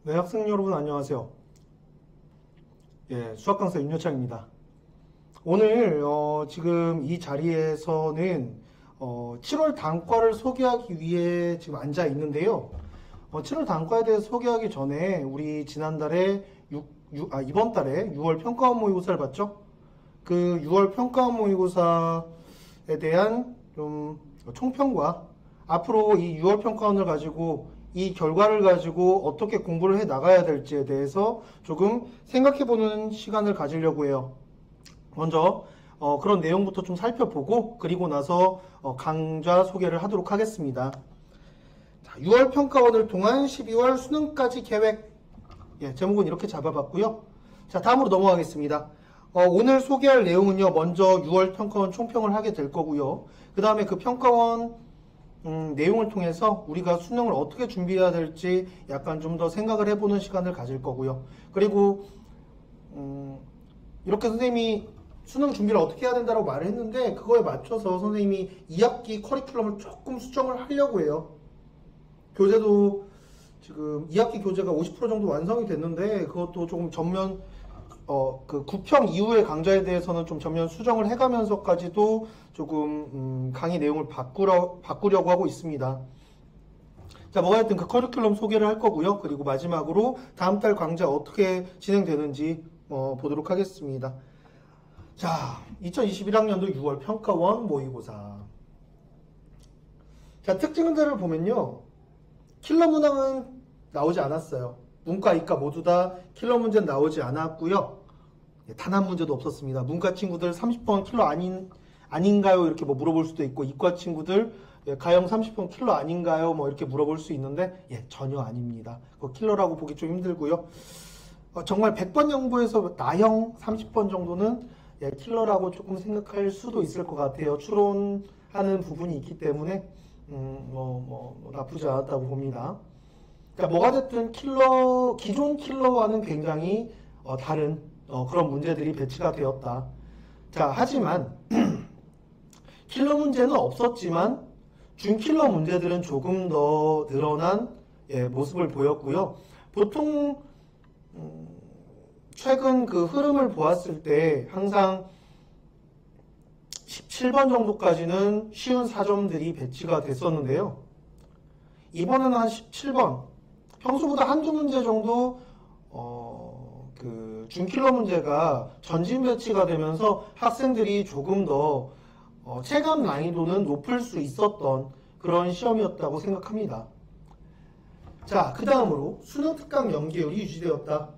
네, 학생 여러분 안녕하세요. 수학 강사 윤여창입니다. 오늘 지금 이 자리에서는 7월 단과를 소개하기 위해 지금 앉아 있는데요. 7월 단과에 대해서 소개하기 전에 우리 지난달에 이번 달에 6월 평가원 모의고사를 봤죠? 그 6월 평가원 모의고사에 대한 좀 총평과 앞으로 이 6월 평가원을 가지고 이 결과를 가지고 어떻게 공부를 해 나가야 될지에 대해서 조금 생각해보는 시간을 가지려고 해요. 먼저 그런 내용부터 좀 살펴보고 그리고 나서 강좌 소개를 하도록 하겠습니다. 자, 6월 평가원을 통한 12월 수능까지 계획. 제목은 이렇게 잡아봤고요. 자, 다음으로 넘어가겠습니다. 오늘 소개할 내용은요, 먼저 6월 평가원 총평을 하게 될 거고요. 그 다음에 그 평가원 내용을 통해서 우리가 수능을 어떻게 준비해야 될지 약간 좀 더 생각을 해보는 시간을 가질 거고요. 그리고 이렇게 선생님이 수능 준비를 어떻게 해야 된다고 말을 했는데 그거에 맞춰서 선생님이 2학기 커리큘럼을 조금 수정을 하려고 해요. 교재도 지금 2학기 교재가 50% 정도 완성이 됐는데 그것도 조금 전면 그 구평 이후의 강좌에 대해서는 좀 전면 수정을 해가면서까지도 조금 강의 내용을 바꾸려고 하고 있습니다. 자, 뭐가 됐든 그 커리큘럼 소개를 할 거고요. 그리고 마지막으로 다음 달 강좌 어떻게 진행되는지 보도록 하겠습니다. 자, 2021학년도 6월 평가원 모의고사. 자, 특징들을 보면요, 킬러 문항은 나오지 않았어요. 문과, 이과 모두 다 킬러 문제는 나오지 않았고요. 단 한 문제도 없었습니다. 문과 친구들 30번 킬러 아닌가요? 이렇게 물어볼 수도 있고, 이과 친구들 가형 30번 킬러 아닌가요? 이렇게 물어볼 수 있는데, 전혀 아닙니다. 그거 킬러라고 보기 좀 힘들고요. 정말 100번 양보해서 나형 30번 정도는 킬러라고 조금 생각할 수도 있을 것 같아요. 추론하는 부분이 있기 때문에 나쁘지 않았다고 봅니다. 그러니까 뭐가 됐든 기존 킬러와는 굉장히 다른 그런 문제들이 배치가 되었다. 자, 하지만 킬러 문제는 없었지만 준킬러 문제들은 조금 더 늘어난 모습을 보였고요. 보통 최근 그 흐름을 보았을 때 항상 17번 정도까지는 쉬운 4점들이 배치가 됐었는데요. 이번에는 한 17번, 평소보다 한두 문제 정도 그 준킬러 문제가 전진 배치가 되면서 학생들이 조금 더 체감 난이도는 높을 수 있었던 그런 시험이었다고 생각합니다. 자, 그 다음으로 수능 특강 연계율이 유지되었다.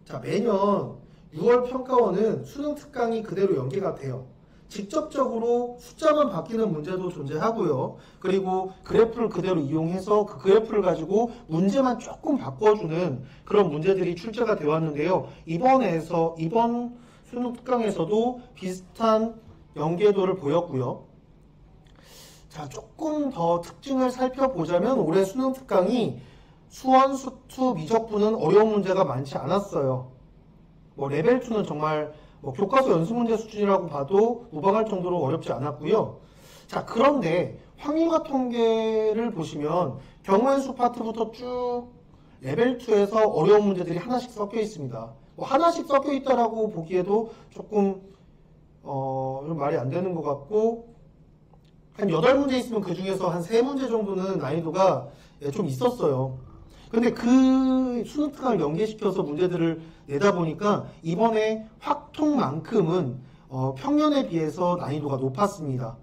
자, 매년 6월 평가원은 수능 특강이 그대로 연계가 돼요. 직접적으로 숫자만 바뀌는 문제도 존재하고요. 그리고 그래프를 그대로 이용해서 그 그래프를 가지고 문제만 조금 바꿔주는 그런 문제들이 출제가 되어 왔는데요. 이번 수능 특강에서도 비슷한 연계도를 보였고요. 자, 조금 더 특징을 살펴보자면 올해 수능 특강이 수원, 수투, 미적분은 어려운 문제가 많지 않았어요. 레벨 2는 정말 교과서 연습 문제 수준이라고 봐도 무방할 정도로 어렵지 않았고요. 자, 그런데 확률과 통계를 보시면 경우의 수 파트부터 쭉 레벨 2에서 어려운 문제들이 하나씩 섞여 있습니다. 하나씩 섞여 있다라고 보기에도 조금 좀 말이 안 되는 것 같고, 한 8문제 있으면 그 중에서 한 3문제 정도는 난이도가 좀 있었어요. 근데 그 수능 특강을 연계시켜서 문제들을 내다 보니까 이번에 확통만큼은 평년에 비해서 난이도가 높았습니다.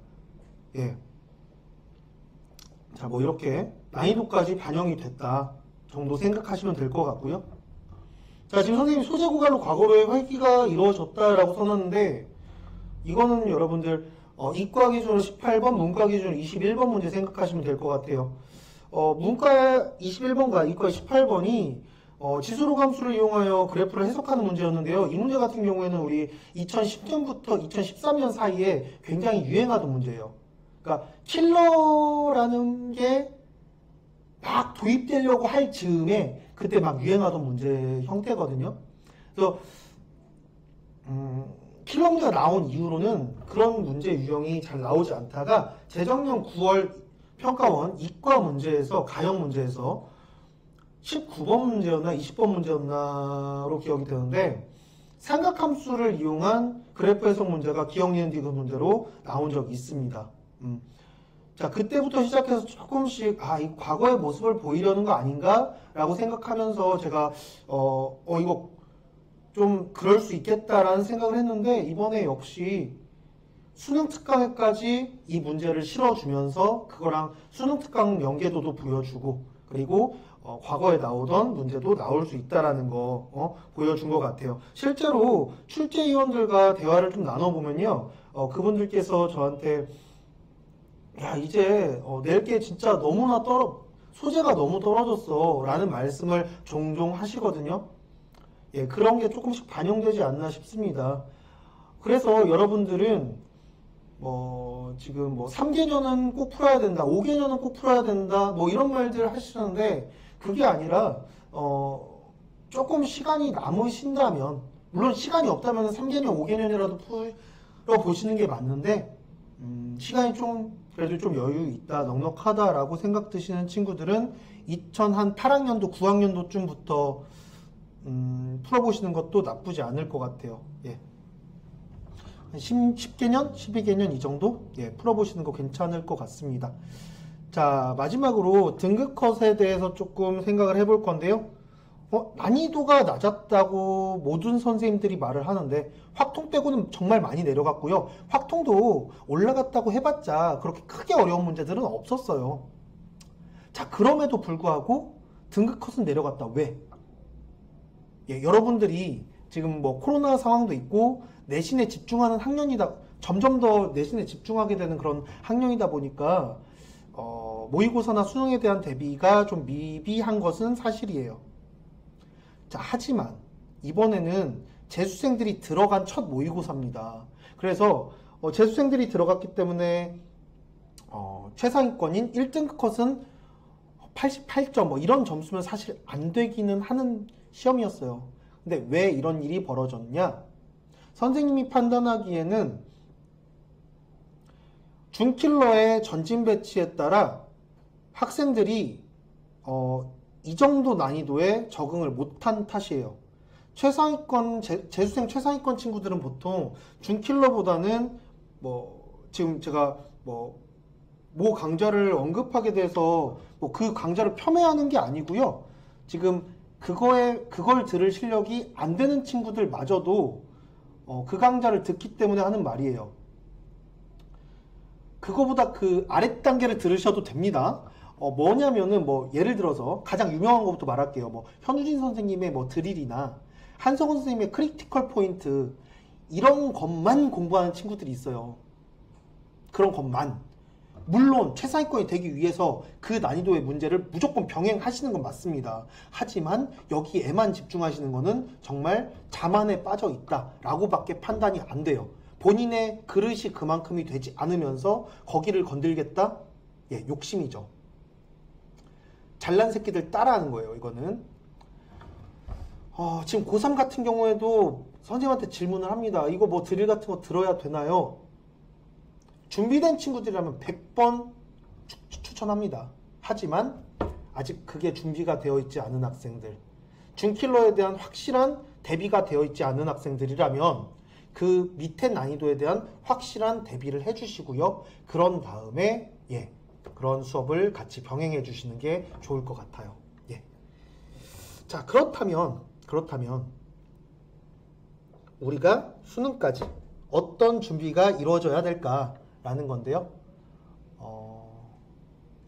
자, 이렇게 난이도까지 반영이 됐다 정도 생각하시면 될 것 같고요. 자, 지금 선생님이 소재 고갈로 과거로의 회귀가 이루어졌다라고 써놨는데, 이거는 여러분들 이과 기준으로 18번, 문과 기준으로 21번 문제 생각하시면 될 것 같아요. 문과 21번과 이과 18번이 지수로 함수를 이용하여 그래프를 해석하는 문제였는데요. 이 문제 같은 경우에는 우리 2010년부터 2013년 사이에 굉장히 유행하던 문제예요. 그러니까 킬러라는 게 막 도입되려고 할 즈음에 그때 막 유행하던 문제 형태거든요. 그래서 킬러 문제가 나온 이후로는 그런 문제 유형이 잘 나오지 않다가 재작년 9월 평가원 이과 문제에서 가형 문제에서 19번 문제였나 20번 문제였나로 기억이 되는데 삼각함수를 이용한 그래프 해석 문제가 기억, 니은, 디귿 문제로 나온 적이 있습니다. 자, 그때부터 시작해서 조금씩 이 과거의 모습을 보이려는 거 아닌가? 라고 생각하면서 제가 이거 좀 그럴 수 있겠다라는 생각을 했는데 이번에 역시 수능 특강에까지 이 문제를 실어주면서 그거랑 수능 특강 연계도도 보여주고 그리고 과거에 나오던 문제도 나올 수 있다라는 거 보여준 것 같아요. 실제로 출제위원들과 대화를 좀 나눠보면요. 그분들께서 저한테 야 이제 낼 게 진짜 너무나 소재가 너무 떨어졌어 라는 말씀을 종종 하시거든요. 예, 그런 게 조금씩 반영되지 않나 싶습니다. 그래서 여러분들은 지금 3개년은 꼭 풀어야 된다, 5개년은 꼭 풀어야 된다, 이런 말들 하시는데 그게 아니라 조금 시간이 남으신다면, 물론 시간이 없다면 3개년, 5개년이라도 풀어보시는 게 맞는데 시간이 그래도 좀 여유 있다, 넉넉하다라고 생각 드시는 친구들은 2008학년도, 9학년도쯤부터 풀어보시는 것도 나쁘지 않을 것 같아요. 예. 10개년, 12개년 이 정도 풀어보시는 거 괜찮을 것 같습니다. 자, 마지막으로 등급컷에 대해서 조금 생각을 해볼 건데요. 난이도가 낮았다고 모든 선생님들이 말을 하는데 확통 빼고는 정말 많이 내려갔고요. 확통도 올라갔다고 해봤자 그렇게 크게 어려운 문제들은 없었어요. 자, 그럼에도 불구하고 등급컷은 내려갔다. 왜? 예, 여러분들이 지금 코로나 상황도 있고 내신에 집중하는 학년이다, 점점 더 내신에 집중하게 되는 그런 학년이다 보니까 모의고사나 수능에 대한 대비가 좀 미비한 것은 사실이에요. 자, 하지만 이번에는 재수생들이 들어간 첫 모의고사입니다. 그래서 재수생들이 들어갔기 때문에 최상위권인 1등급 컷은 88점 이런 점수면 사실 안 되기는 하는 시험이었어요. 근데 왜 이런 일이 벌어졌냐? 선생님이 판단하기에는 준킬러의 전진 배치에 따라 학생들이 이 정도 난이도에 적응을 못한 탓이에요. 재수생 최상위권 친구들은 보통 준킬러보다는 지금 제가 모 강좌를 언급하게 돼서 그 강좌를 폄훼하는 게 아니고요. 지금 그걸 들을 실력이 안 되는 친구들마저도 그 강좌를 듣기 때문에 하는 말이에요. 그거보다 그 아랫 단계를 들으셔도 됩니다. 뭐냐면은 예를 들어서 가장 유명한 것부터 말할게요. 현우진 선생님의 드릴이나 한성훈 선생님의 크리티컬 포인트 이런 것만 공부하는 친구들이 있어요. 그런 것만. 물론 최상위권이 되기 위해서 그 난이도의 문제를 무조건 병행하시는 건 맞습니다. 하지만 여기에만 집중하시는 거는 정말 자만에 빠져 있다 라고 밖에 판단이 안 돼요. 본인의 그릇이 그만큼이 되지 않으면서 거기를 건들겠다? 예, 욕심이죠. 잘난 새끼들 따라하는 거예요, 이거는. 지금 고3 같은 경우에도 선생님한테 질문을 합니다. 이거 드릴 같은 거 들어야 되나요? 준비된 친구들이라면 100번 추천합니다. 하지만 아직 그게 준비가 되어 있지 않은 학생들, 준킬러에 대한 확실한 대비가 되어 있지 않은 학생들이라면 그 밑에 난이도에 대한 확실한 대비를 해주시고요. 그런 다음에 그런 수업을 같이 병행해 주시는 게 좋을 것 같아요. 자, 그렇다면 우리가 수능까지 어떤 준비가 이루어져야 될까라는 건데요.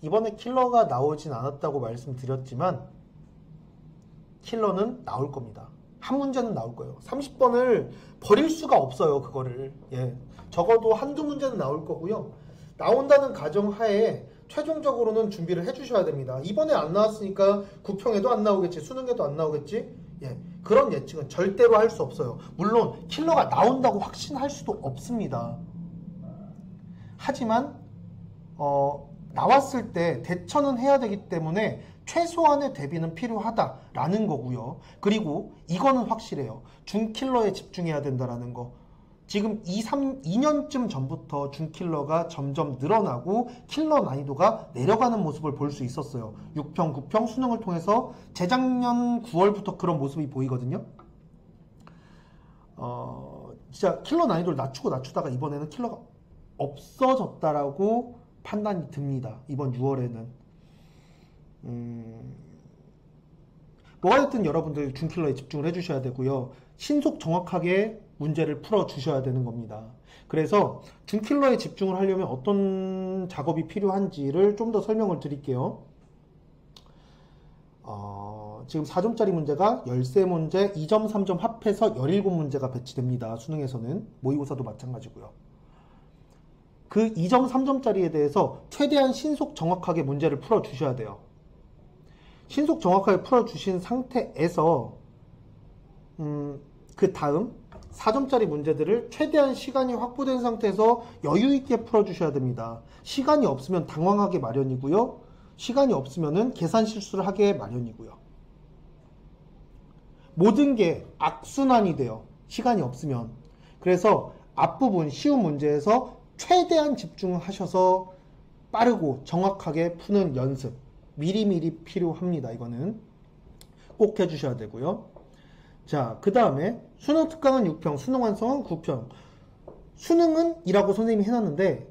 이번에 킬러가 나오진 않았다고 말씀드렸지만 킬러는 나올 겁니다. 한 문제는 나올 거예요. 30번을 버릴 수가 없어요. 그거를. 적어도 한두 문제는 나올 거고요. 나온다는 가정하에 최종적으로는 준비를 해주셔야 됩니다. 이번에 안 나왔으니까 구평에도 안 나오겠지, 수능에도 안 나오겠지. 그런 예측은 절대로 할 수 없어요. 물론 킬러가 나온다고 확신할 수도 없습니다. 하지만 나왔을 때 대처는 해야 되기 때문에 최소한의 대비는 필요하다라는 거고요. 그리고 이거는 확실해요. 준킬러에 집중해야 된다라는 거. 지금 2년쯤 전부터 준킬러가 점점 늘어나고 킬러 난이도가 내려가는 모습을 볼 수 있었어요. 6평, 9평 수능을 통해서 재작년 9월부터 그런 모습이 보이거든요. 진짜 킬러 난이도를 낮추다가 이번에는 킬러가 없어졌다라고 판단이 듭니다. 이번 6월에는. 뭐가 됐든 여러분들 준킬러에 집중을 해주셔야 되고요. 신속 정확하게 문제를 풀어주셔야 되는 겁니다. 그래서 준킬러에 집중을 하려면 어떤 작업이 필요한지를 좀 더 설명을 드릴게요. 지금 4점짜리 문제가 13문제, 2점, 3점 합해서 17문제가 배치됩니다. 수능에서는. 모의고사도 마찬가지고요. 그 2점, 3점짜리에 대해서 최대한 신속 정확하게 문제를 풀어주셔야 돼요. 신속 정확하게 풀어주신 상태에서 그 다음 4점짜리 문제들을 최대한 시간이 확보된 상태에서 여유있게 풀어주셔야 됩니다. 시간이 없으면 당황하게 마련이고요. 시간이 없으면 계산 실수를 하게 마련이고요. 모든 게 악순환이 돼요. 시간이 없으면. 그래서 앞부분 쉬운 문제에서 최대한 집중하셔서 빠르고 정확하게 푸는 연습 미리미리 필요합니다. 이거는 꼭 해주셔야 되고요. 자, 그 다음에 수능 특강은 6평, 수능 완성은 9평. 수능은 이라고 선생님이 해놨는데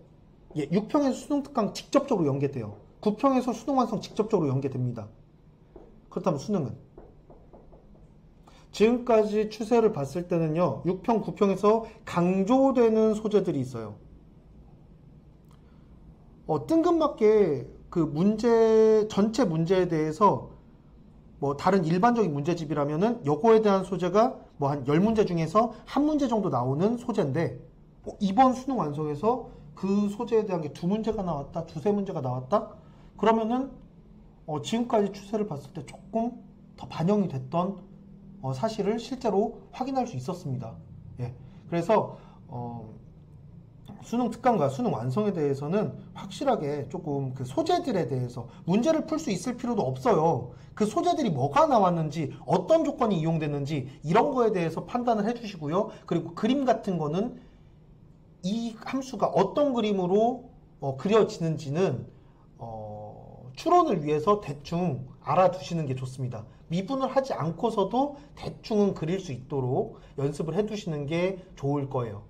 6평에서 수능 특강 직접적으로 연계돼요. 9평에서 수능 완성 직접적으로 연계됩니다. 그렇다면 수능은 지금까지 추세를 봤을 때는요, 6평, 9평에서 강조되는 소재들이 있어요. 뜬금맞게 그 문제, 전체 문제에 대해서 뭐 다른 일반적인 문제집이라면은 요거에 대한 소재가 뭐 한 10문제 중에서 한 문제 정도 나오는 소재인데, 이번 수능 완성에서 그 소재에 대한 게 2문제가 나왔다, 2~3문제가 나왔다? 그러면은 지금까지 추세를 봤을 때 조금 더 반영이 됐던 사실을 실제로 확인할 수 있었습니다. 예. 그래서 수능 특강과 수능 완성에 대해서는 확실하게 조금 그 소재들에 대해서 문제를 풀 수 있을 필요도 없어요. 그 소재들이 뭐가 나왔는지, 어떤 조건이 이용됐는지 이런 거에 대해서 판단을 해주시고요. 그리고 그림 같은 거는 이 함수가 어떤 그림으로 그려지는지는 추론을 위해서 대충 알아두시는 게 좋습니다. 미분을 하지 않고서도 대충은 그릴 수 있도록 연습을 해두시는 게 좋을 거예요.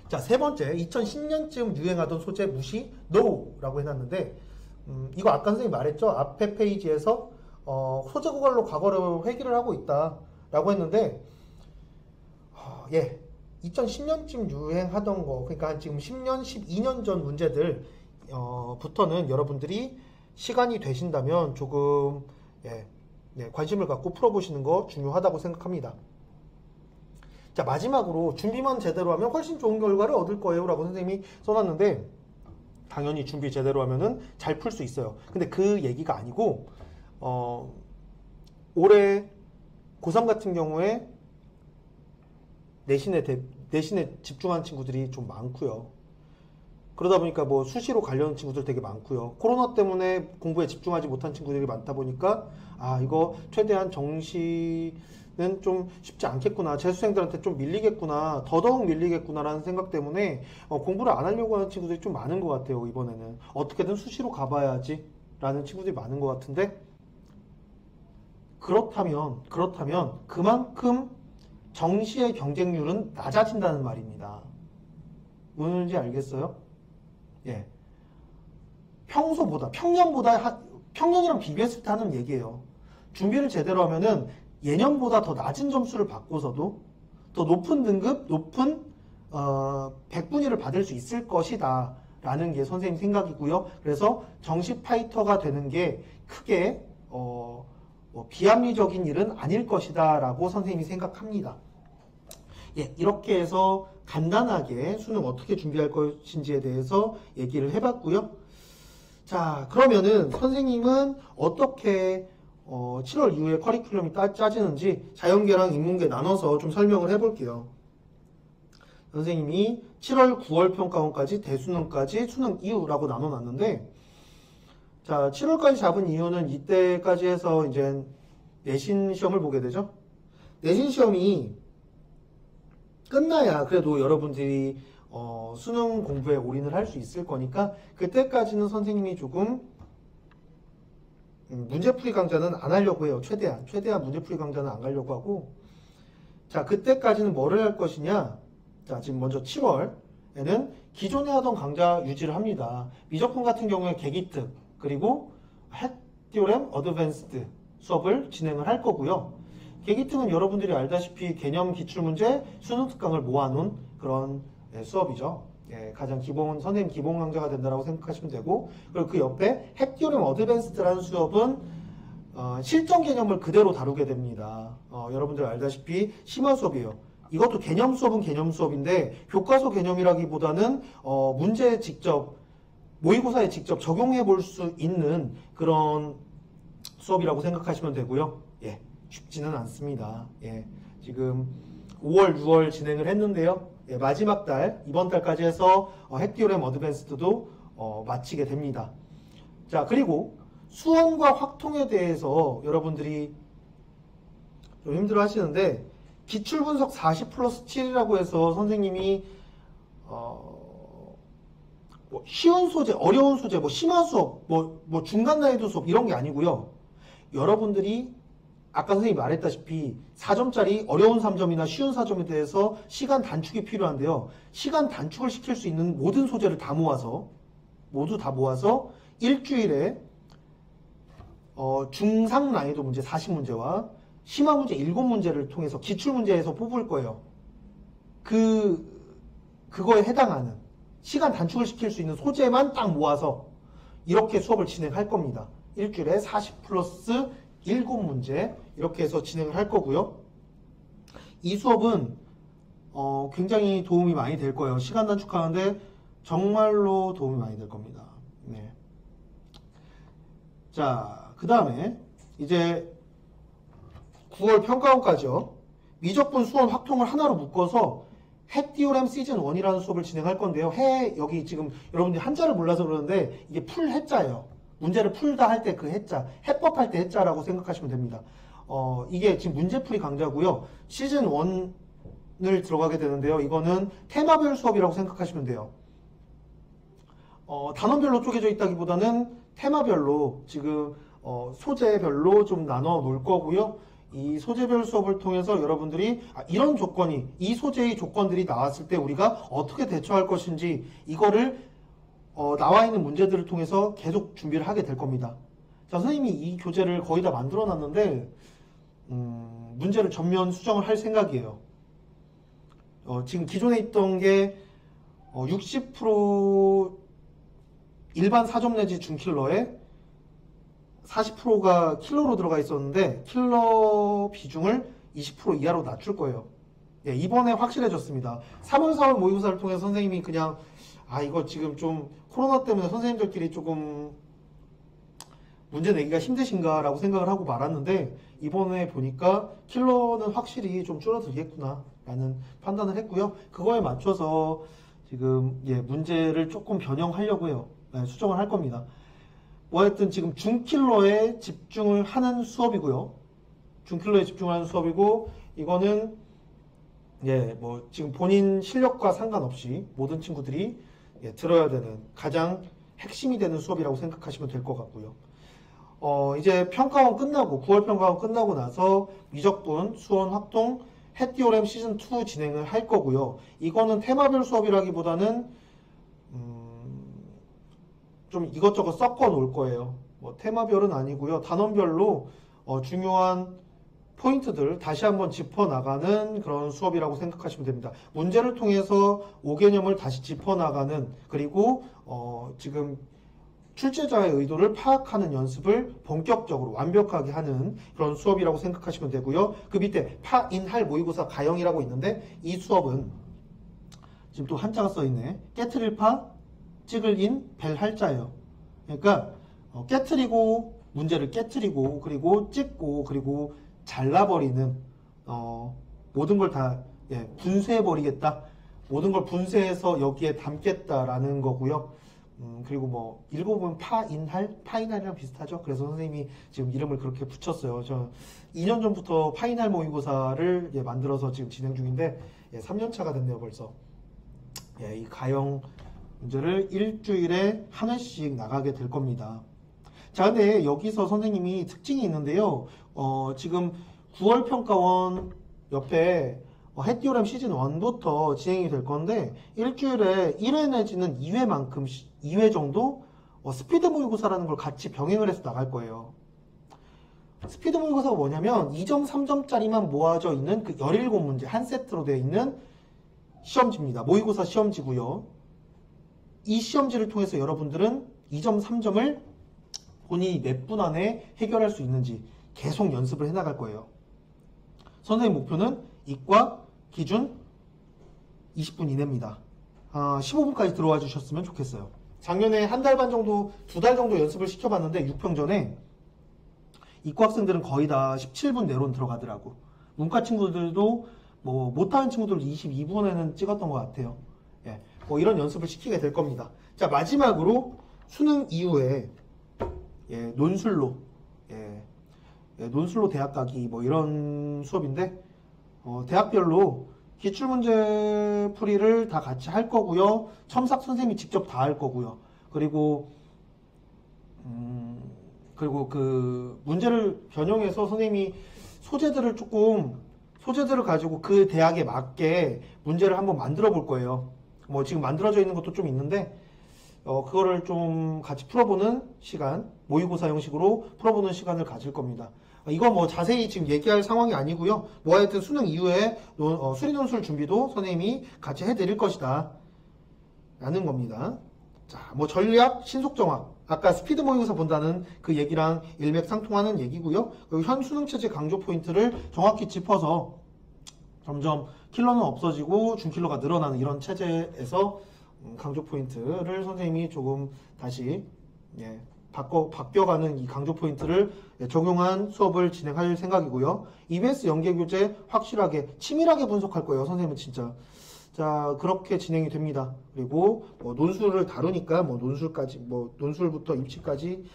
자, 세 번째, 2010년쯤 유행하던 소재 무시, NO라고 해놨는데, 이거 아까 선생님이 말했죠? 앞에 페이지에서 소재 고갈로 과거를 회귀를 하고 있다 라고 했는데, 2010년쯤 유행하던 거, 그러니까 지금 10년, 12년 전 문제들 부터는 여러분들이 시간이 되신다면 조금 관심을 갖고 풀어보시는 거 중요하다고 생각합니다. 자, 마지막으로 준비만 제대로 하면 훨씬 좋은 결과를 얻을 거예요 라고 선생님이 써놨는데, 당연히 준비 제대로 하면은 잘 풀 수 있어요. 근데 그 얘기가 아니고 올해 고3 같은 경우에 내신에 집중한 친구들이 좀 많고요. 그러다 보니까 뭐 수시로 가려는 친구들 되게 많고요. 코로나 때문에 공부에 집중하지 못한 친구들이 많다 보니까 이거 최대한 정시는 좀 쉽지 않겠구나, 재수생들한테 좀 밀리겠구나, 더더욱 밀리겠구나 라는 생각 때문에 공부를 안 하려고 하는 친구들이 좀 많은 것 같아요. 이번에는 어떻게든 수시로 가봐야지 라는 친구들이 많은 것 같은데, 그렇다면 그만큼 정시의 경쟁률은 낮아진다는 말입니다. 뭔지 알겠어요? 예. 평년이랑 비교했을 때 하는 얘기예요. 준비를 제대로 하면은 예년보다 더 낮은 점수를 받고서도 더 높은 등급, 높은 백분위를 받을 수 있을 것이다 라는 게 선생님 생각이고요. 그래서 정시 파이터가 되는 게 크게 비합리적인 일은 아닐 것이다 라고 선생님이 생각합니다. 예, 이렇게 해서 간단하게 수능 어떻게 준비할 것인지에 대해서 얘기를 해봤고요. 자, 그러면은 선생님은 어떻게 7월 이후에 커리큘럼이 짜지는지 자연계랑 인문계 나눠서 좀 설명을 해볼게요. 선생님이 7월 9월 평가원까지 대수능까지 수능 이후라고 나눠놨는데, 자, 7월까지 잡은 이유는 이때까지 해서 이제 내신 시험을 보게 되죠. 내신 시험이 끝나야 그래도 여러분들이 수능 공부에 올인을 할 수 있을 거니까 그때까지는 선생님이 조금 문제풀이 강좌는 안 하려고 해요. 최대한 문제풀이 강좌는 안 가려고 하고, 자, 그때까지는 뭐를 할 것이냐. 자, 지금 먼저 7월에는 기존에 하던 강좌 유지를 합니다. 미적분 같은 경우에 계기특 그리고 핵티오렘 어드밴스드 수업을 진행을 할 거고요. 계기특은 여러분들이 알다시피 개념 기출문제 수능 특강을 모아놓은 그런 수업이죠. 가장 기본, 선생님 기본 강좌가 된다고 생각하시면 되고, 그리고 그 옆에 핵티오렘 어드밴스드라는 수업은 실전 개념을 그대로 다루게 됩니다. 여러분들 알다시피 심화 수업이에요. 이것도 개념 수업은 개념 수업인데 교과서 개념이라기보다는 문제에 직접 모의고사에 직접 적용해 볼 수 있는 그런 수업이라고 생각하시면 되고요. 쉽지는 않습니다. 지금 5월, 6월 진행을 했는데요. 마지막 달, 이번 달까지 해서 핵티오렘 어드밴스드도 마치게 됩니다. 자, 그리고 수원과 확통에 대해서 여러분들이 좀 힘들어 하시는데, 기출분석 40 플러스 7이라고 해서 선생님이 뭐 쉬운 소재, 어려운 소재, 뭐 심화 수업, 뭐 중간 난이도 수업 이런 게 아니고요. 여러분들이 아까 선생님이 말했다시피 4점짜리 어려운 3점이나 쉬운 4점에 대해서 시간 단축이 필요한데요. 시간 단축을 시킬 수 있는 모든 소재를 다 모아서 모두 다 모아서 일주일에 중상 난이도 문제 40문제와 심화 문제 7문제를 통해서 기출문제에서 뽑을 거예요. 그거에 해당하는 시간 단축을 시킬 수 있는 소재만 딱 모아서 이렇게 수업을 진행할 겁니다. 일주일에 40 플러스 7문제 이렇게 해서 진행을 할 거고요. 이 수업은 굉장히 도움이 많이 될 거예요. 시간 단축하는데 정말로 도움이 많이 될 겁니다. 네. 자, 그 다음에 이제 9월 평가원까지요. 미적분 수원 확통을 하나로 묶어서 핵티오렘 시즌 1이라는 수업을 진행할 건데요. 여기 지금 여러분들이 한자를 몰라서 그러는데 이게 풀 해자예요. 문제를 풀다 할 때 그 해자, 해법할 때 해자라고 생각하시면 됩니다. 이게 지금 문제풀이 강좌고요. 시즌 1을 들어가게 되는데요. 이거는 테마별 수업이라고 생각하시면 돼요. 단원별로 쪼개져 있다기보다는 테마별로 지금 소재별로 좀 나눠 놓을 거고요. 이 소재별 수업을 통해서 여러분들이 이런 조건이, 이 소재의 조건들이 나왔을 때 우리가 어떻게 대처할 것인지 이거를 나와 있는 문제들을 통해서 계속 준비를 하게 될 겁니다. 자, 선생님이 이 교재를 거의 다 만들어 놨는데 문제를 전면 수정을 할 생각이에요. 지금 기존에 있던 게 60% 일반 4점 내지 중킬러에 40%가 킬러로 들어가 있었는데 킬러 비중을 20% 이하로 낮출 거예요. 이번에 확실해졌습니다. 3월, 4월 모의고사를 통해서 선생님이 그냥 이거 지금 좀 코로나 때문에 선생님들끼리 조금 문제 내기가 힘드신가 라고 생각을 하고 말았는데 이번에 보니까 킬러는 확실히 좀 줄어들겠구나 라는 판단을 했고요. 그거에 맞춰서 지금 문제를 조금 변형하려고 해요. 수정을 할 겁니다. 뭐 하여튼 지금 중킬러에 집중을 하는 수업이고요. 중킬러에 집중하는 수업이고 이거는 뭐 지금 본인 실력과 상관없이 모든 친구들이 들어야 되는 가장 핵심이 되는 수업이라고 생각하시면 될 것 같고요. 이제 평가원 끝나고 9월 평가원 끝나고 나서 미적분, 수원, 확통, 핵티오렘 시즌2 진행을 할 거고요. 이거는 테마별 수업이라기보다는 좀 이것저것 섞어 놓을 거예요. 뭐 테마별은 아니고요. 단원별로 중요한 포인트들 다시 한번 짚어나가는 그런 수업이라고 생각하시면 됩니다. 문제를 통해서 5개념을 다시 짚어나가는, 그리고 지금 출제자의 의도를 파악하는 연습을 본격적으로 완벽하게 하는 그런 수업이라고 생각하시면 되고요. 그 밑에 파인할 모의고사 가형이라고 있는데 이 수업은 지금 또 한자가 써있네. 깨트릴 파, 찍을 인, 벨 할자예요. 그러니까 깨트리고 문제를 깨트리고 그리고 찍고 그리고 잘라버리는 모든 걸 다 분쇄해버리겠다. 모든 걸 분쇄해서 여기에 담겠다라는 거고요. 그리고 뭐 읽어보면 파인할이랑 비슷하죠. 그래서 선생님이 지금 이름을 그렇게 붙였어요. 저 2년 전부터 파인할 모의고사를 만들어서 지금 진행 중인데 예, 3년차가 됐네요 벌써. 예, 이 가형 문제를 일주일에 한 회씩 나가게 될 겁니다. 자, 근데 여기서 선생님이 특징이 있는데요. 지금 9월 평가원 옆에 햇띠오렘 시즌 1부터 진행이 될 건데 일주일에 1회 내지는 2회만큼 2회 정도 스피드 모의고사라는 걸 같이 병행을 해서 나갈 거예요. 스피드 모의고사가 뭐냐면 2점, 3점짜리만 모아져 있는 그 17문제 한 세트로 되어 있는 시험지입니다. 모의고사 시험지고요. 이 시험지를 통해서 여러분들은 2점, 3점을 본인이 몇 분 안에 해결할 수 있는지 계속 연습을 해나갈 거예요. 선생님 목표는 이과 기준 20분 이내입니다. 15분까지 들어와 주셨으면 좋겠어요. 작년에 한 달 반 정도, 2달 정도 연습을 시켜봤는데 6평 전에 이과 학생들은 거의 다 17분 내로는 들어가더라고. 문과 친구들도 뭐 못하는 친구들도 22분에는 찍었던 것 같아요. 예, 뭐 이런 연습을 시키게 될 겁니다. 자, 마지막으로 수능 이후에 논술로 논술로 대학 가기 뭐 이런 수업인데 대학별로 기출문제 풀이를 다 같이 할 거고요. 첨삭 선생님이 직접 다 할 거고요. 그리고 그 문제를 변형해서 선생님이 소재들을 가지고 그 대학에 맞게 문제를 한번 만들어 볼 거예요. 뭐 지금 만들어져 있는 것도 좀 있는데 그거를 좀 같이 풀어보는 시간, 모의고사 형식으로 풀어보는 시간을 가질 겁니다. 이거 뭐 자세히 지금 얘기할 상황이 아니고요. 뭐 하여튼 수능 이후에 수리논술 준비도 선생님이 같이 해드릴 것이다 라는 겁니다. 자, 뭐 전략, 신속정확, 아까 스피드 모의고사 본다는 그 얘기랑 일맥상통하는 얘기고요. 그리고 현 수능체제 강조 포인트를 정확히 짚어서 점점 킬러는 없어지고 준킬러가 늘어나는 이런 체제에서 강조 포인트를 선생님이 조금 다시 바뀌어가는 이 강조 포인트를 적용한 수업을 진행할 생각이고요. EBS 연계교재 확실하게 치밀하게 분석할 거예요. 선생님은 진짜. 자, 그렇게 진행이 됩니다. 그리고 뭐 논술을 다루니까 뭐 논술까지 뭐 논술부터 입시까지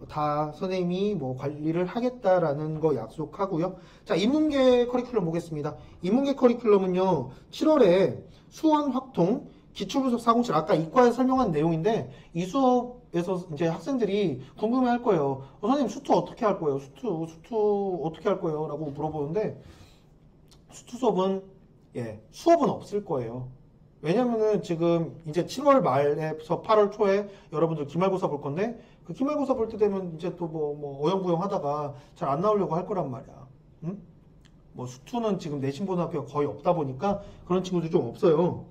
다 선생님이 뭐 관리를 하겠다라는 거 약속하고요. 자, 인문계 커리큘럼 보겠습니다. 인문계 커리큘럼은요. 7월에 수원 확통 기출분석 407 아까 이과에서 설명한 내용인데 이 수업에서 이제 학생들이 궁금해할 거예요. 선생님 수투 어떻게 할 거예요? 수투 어떻게 할 거예요? 라고 물어보는데 수투 수업은 수업은 없을 거예요. 왜냐면은 지금 이제 7월 말에서 8월 초에 여러분들 기말고사 볼 건데 그 기말고사 볼 때 되면 이제 또 뭐 어영부영 하다가 잘 안 나오려고 할 거란 말이야. 응? 뭐 수투는 지금 내신고등학교가 거의 없다 보니까 그런 친구들이 좀 없어요.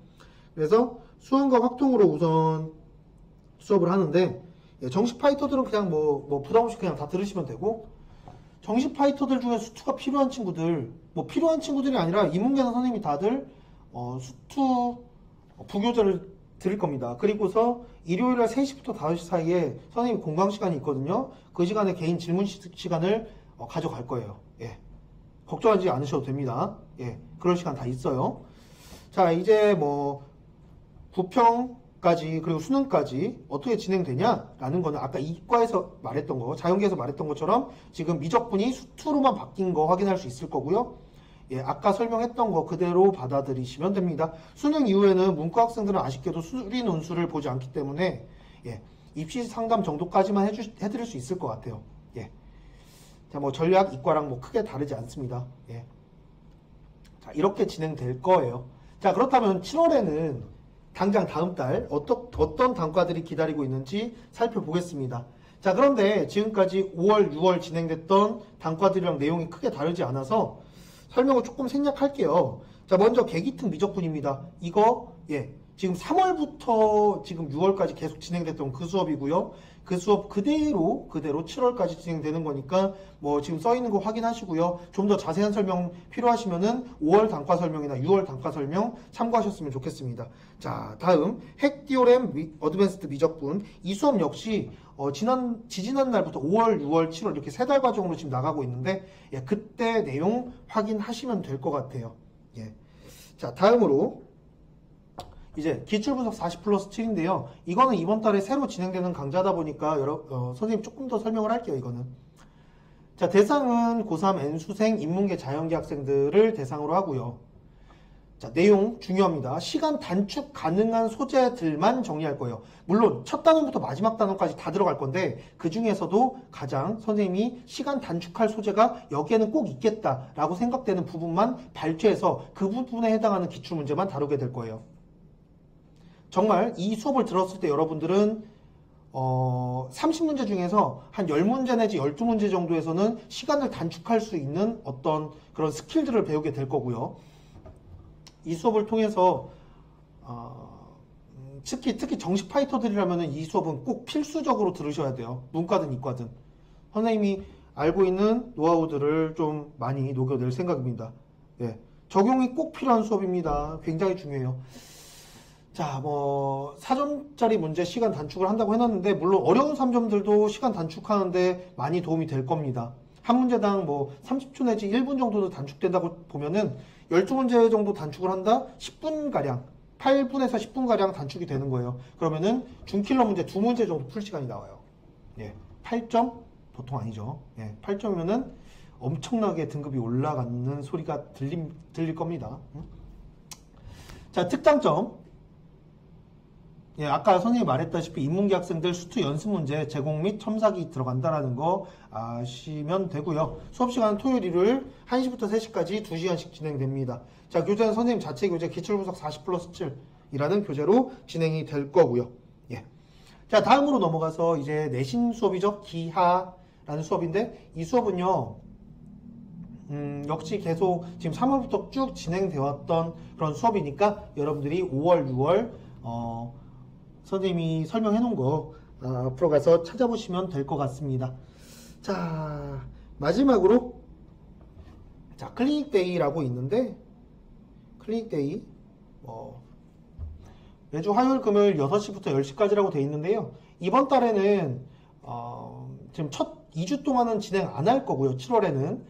그래서 수원과 확통으로 우선 수업을 하는데 정식 파이터들은 그냥 뭐 부담 없이 그냥 다 들으시면 되고 정식 파이터들 중에 수투가 필요한 친구들 뭐 필요한 친구들이 아니라 인문계사 선생님이 다들 수투 부교재를 드릴 겁니다. 그리고서 일요일날 3시부터 5시 사이에 선생님 공강 시간이 있거든요. 그 시간에 개인 질문 시간을 가져갈 거예요. 걱정하지 않으셔도 됩니다. 그럴 시간 다 있어요. 자, 이제 뭐 부평까지 그리고 수능까지 어떻게 진행되냐라는 거는 아까 이과에서 말했던 거, 자연계에서 말했던 것처럼 지금 미적분이 수투로만 바뀐 거 확인할 수 있을 거고요. 아까 설명했던 거 그대로 받아들이시면 됩니다. 수능 이후에는 문과 학생들은 아쉽게도 수리 논술을 보지 않기 때문에 입시 상담 정도까지만 해드릴 수 있을 것 같아요. 자, 뭐 전략 이과랑 뭐 크게 다르지 않습니다. 자, 이렇게 진행될 거예요. 자, 그렇다면 7월에는 당장 다음 달 어떤 단과들이 기다리고 있는지 살펴보겠습니다. 자, 그런데 지금까지 5월, 6월 진행됐던 단과들이랑 내용이 크게 다르지 않아서 설명을 조금 생략할게요. 자, 먼저 계기특 미적분입니다. 이거 지금 3월부터 지금 6월까지 계속 진행됐던 그 수업이고요. 그 수업 그대로 7월까지 진행되는 거니까 뭐 지금 써 있는 거 확인하시고요. 좀 더 자세한 설명 필요하시면은 5월 단과 설명이나 6월 단과 설명 참고하셨으면 좋겠습니다. 자, 다음 핵디오렘 어드밴스드 미적분 이 수업 역시 지지난 날부터 5월, 6월, 7월 이렇게 3달 과정으로 지금 나가고 있는데 그때 내용 확인하시면 될 것 같아요. 자, 다음으로 이제 기출분석 40+7인데요. 이거는 이번 달에 새로 진행되는 강좌다 보니까 선생님 조금 더 설명을 할게요. 이거는. 자, 대상은 고3 N수생 인문계 자연계 학생들을 대상으로 하고요. 자, 내용 중요합니다. 시간 단축 가능한 소재들만 정리할 거예요. 물론 첫 단원부터 마지막 단원까지 다 들어갈 건데 그 중에서도 가장 선생님이 시간 단축할 소재가 여기에는 꼭 있겠다라고 생각되는 부분만 발췌해서 그 부분에 해당하는 기출문제만 다루게 될 거예요. 정말 이 수업을 들었을 때 여러분들은 30문제 중에서 한 10문제 내지 12문제 정도에서는 시간을 단축할 수 있는 어떤 그런 스킬들을 배우게 될 거고요. 이 수업을 통해서 특히 정시 파이터들이라면 이 수업은 꼭 필수적으로 들으셔야 돼요. 문과든 이과든. 선생님이 알고 있는 노하우들을 좀 많이 녹여낼 생각입니다. 예, 적용이 꼭 필요한 수업입니다. 굉장히 중요해요. 자, 4점짜리 문제 시간 단축을 한다고 해놨는데 물론 어려운 3점들도 시간 단축하는데 많이 도움이 될 겁니다. 한 문제당 30초 내지 1분 정도도 단축된다고 보면은 12문제 정도 단축을 한다? 10분가량, 8분에서 10분가량 단축이 되는 거예요. 그러면은 중킬러 문제 2문제 정도 풀 시간이 나와요. 예, 8점? 보통 아니죠. 예, 8점이면은 엄청나게 등급이 올라가는 소리가 들릴 겁니다. 자, 특장점. 예, 아까 선생님이 말했다시피 인문계 학생들 수투 연습 문제 제공 및 첨삭이 들어간다라는 거 아시면 되고요. 수업 시간은 토요일, 일요일 1시부터 3시까지 2시간씩 진행됩니다. 자, 교재는 선생님 자체 교재 기출분석 40+7이라는 교재로 진행이 될 거고요. 예. 자, 다음으로 넘어가서 이제 내신 수업이죠. 기하라는 수업인데 이 수업은요. 역시 계속 지금 3월부터 쭉 진행되어 왔던 그런 수업이니까 여러분들이 5월, 6월 선생님이 설명해 놓은 거 앞으로 가서 찾아보시면 될 것 같습니다. 자, 마지막으로 자, 클리닉데이라고 있는데 클리닉데이 매주 화요일, 금요일 6시부터 10시까지라고 되어 있는데요. 이번 달에는 지금 첫 2주 동안은 진행 안 할 거고요. 7월에는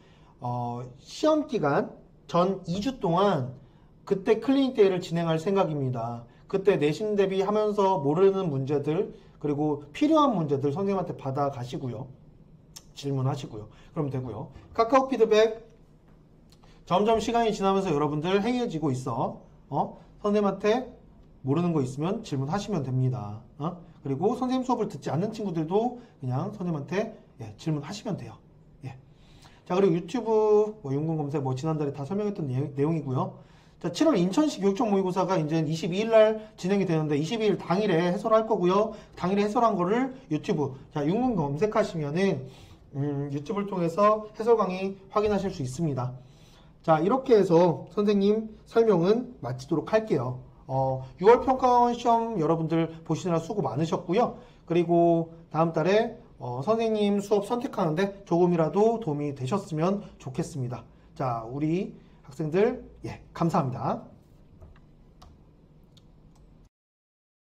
시험 기간 전 2주 동안 그때 클리닉데이를 진행할 생각입니다. 그때 내신 대비하면서 모르는 문제들 그리고 필요한 문제들 선생님한테 받아 가시고요. 질문하시고요. 그러면 되고요. 카카오 피드백 점점 시간이 지나면서 여러분들 해이해지고 있어. 선생님한테 모르는 거 있으면 질문하시면 됩니다. 그리고 선생님 수업을 듣지 않는 친구들도 그냥 선생님한테 질문하시면 돼요. 예. 자, 그리고 유튜브 윤군 검색 지난달에 다 설명했던 내용이고요. 자, 7월 인천시 교육청 모의고사가 이제 22일 날 진행이 되는데 22일 당일에 해설할 거고요. 당일에 해설한 거를 유튜브, 자, 윤군 검색하시면은 유튜브를 통해서 해설 강의 확인하실 수 있습니다. 자, 이렇게 해서 선생님 설명은 마치도록 할게요. 6월 평가원 시험 여러분들 보시느라 수고 많으셨고요. 그리고 다음 달에 선생님 수업 선택하는데 조금이라도 도움이 되셨으면 좋겠습니다. 자, 우리 학생들, 감사합니다.